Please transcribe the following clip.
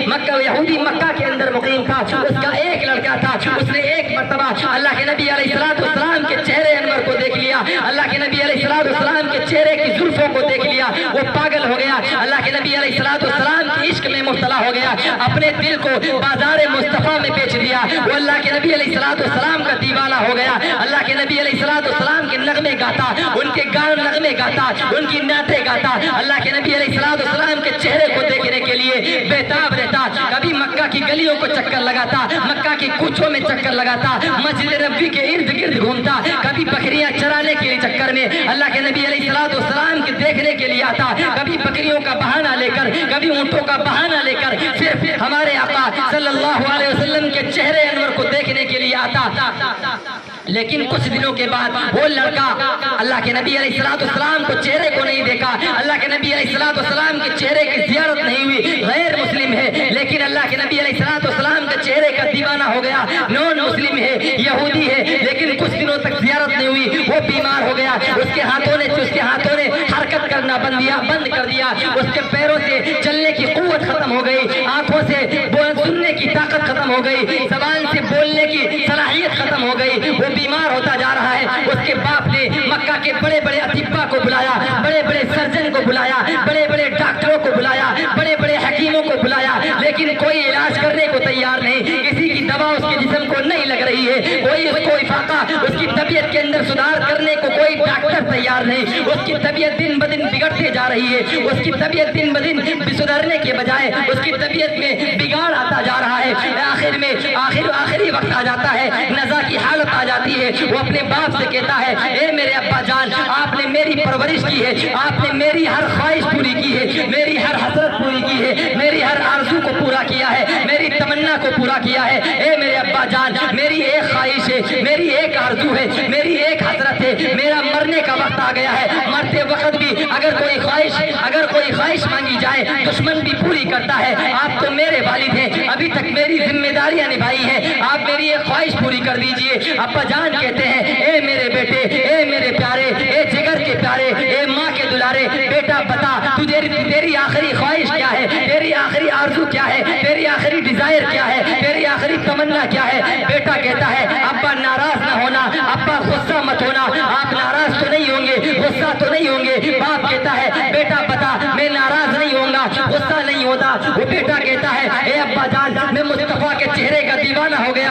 مکہ یہودی مکہ کے اندر مقیم تھا، اس کا ایک لڑکا تھا، اس نے ایک مرتبہ اللہ کے نبی علیہ السلام کے چہرے انور کو دیکھ لیا، اللہ کے نبی علیہ السلام کے چہرے کی زلفوں کو دیکھ لیا، وہ پاگل ہو گیا، اللہ کے نبی علیہ السلام کے عشق میں مبتلا ہو گیا، اپنے دل کو بازار مصطفیٰ میں بیچ دیا، وہ اللہ کے نبی علیہ السلام کا دیوانہ ہو گیا، اللہ کے نبی علیہ السلام کے نغمے گاتا، ان کے گان نغمے گاتا، ان کی نعتیں گاتا، اللہ کے نبی علیہ السلام کے چہرے کو دیکھنے کے لیے بےتاب رہتا، کبھی مکہ کی گلیوں کو چکر لگاتا، مکہ کی کوچوں میں چکر لگاتا، مسجد نبوی کے ارد گرد گھومتا، کبھی بکریاں چرانے کے چکر میں اللہ کے نبی علیہ السلام کے دیکھنے کے لیے آتا، کبھی بکریوں کا بہانہ لے کر، کبھی اونٹوں کا بہانہ لے کر صرف ہمارے آقا صلی اللہ علیہ وسلم کے چہرے انور کو دیکھنے کے لیے آتا۔ لیکن کچھ دنوں کے بعد وہ لڑکا اللہ کے نبی علیہ السلام کو چہرے کو نہیں دیکھا، اللہ کے نبی علیہ السلام کے چہرے کی زیارت نہیں ہوئی، غیر مسلم ہے لیکن اللہ کے نبی علیہ السلام کے چہرے کا دیوانہ ہو گیا، نون مسلم ہے، یہودی ہے، لیکن کچھ دنوں تک زیارت نہیں ہوئی، وہ بیمار ہو گیا، اس کے ہاتھوں نے حرکت کرنا بند کر دیا، اس کے پیروں سے چلنے کی قوت ختم ہو گئی، آنکھوں سے سننے کی طاقت ختم ہو گئی، زبان سے بولنے کی صلاحیت ختم ہو گئی، وہ بیمار ہوتا جا رہا ہے۔ اس کے باپ نے مکہ کے بڑے بڑے اطباء کو بلایا، بڑے بڑے سرجن کو بلایا، بڑے بڑے ڈاکٹروں کو بلایا، بڑے بڑے حکیموں کو بلایا، لیکن کوئی علاج کرنے کو تیار نہیں، کسی کی دوا اس کے جسم کو نہیں لگ رہی ہے، کوئی اس کو افاقہ، اس کی طبیعت کے اندر سدھار کرنے کو کوئی ڈاکٹر تیار نہیں، اس کی طبیعت دن بدن بگڑتے جا رہی ہے، اس کی طبیعت دن بدن سدھرنے کے بجائے اس کی طبیعت میں بگاڑ آتا جا رہا ہے، آخری وقت آ جاتا ہے، نزا کی حالت آ جاتی ہے، وہ اپنے باپ سے کہتا ہے، اے میرے ابا جان، آپ نے میری پرورش کی ہے، آپ نے میری ہر خواہش پوری کی ہے، میری ہر حسرت پوری کی ہے، میری ہر آرزو کو پورا کیا ہے، میری تمنا کو پورا کیا ہے، اے میرے ابا جان، میری ایک خواہش ہے، میری ایک آرزو ہے، میری ایک حسرت ہے، میرا مرنے کا وقت آ گیا ہے، مرتے وقت بھی اگر کوئی خواہش مانگی جائے دشمن بھی پوری کرتا ہے، آپ تو میرے والد ہیں، ابھی تک میری ذمہ داریاں نبھائی ہیں، آپ میری ایک خواہش پوری کر دیجئے۔ ابا جان کہتے ہیں، اے میرے بیٹے، اے میرے پیارے، اے جگر کے پیارے، اے ماں کے دلارے، بیٹا بتا تیری آخری خواہش کیا ہے، تیری آخری آرزو کیا ہے، تیری آخری ڈیزائر کیا ہے، تیری آخری تمنا کیا ہے؟ بیٹا کہتا ہے، ابا ناراض نہ ہونا، ابا غصہ مت ہونا، آپ ناراض تو نہیں ہوں گے، غصہ تو نہیں ہوں گے؟ باپ کہتا ہے، بیٹا بتا، میں ناراض نہیں ہوں گا، غصہ نہیں ہوتا۔ وہ بیٹا کہتا ہے، اے ابا جان، میں مصطفیٰ کے چہرے کا دیوانہ ہو گیا۔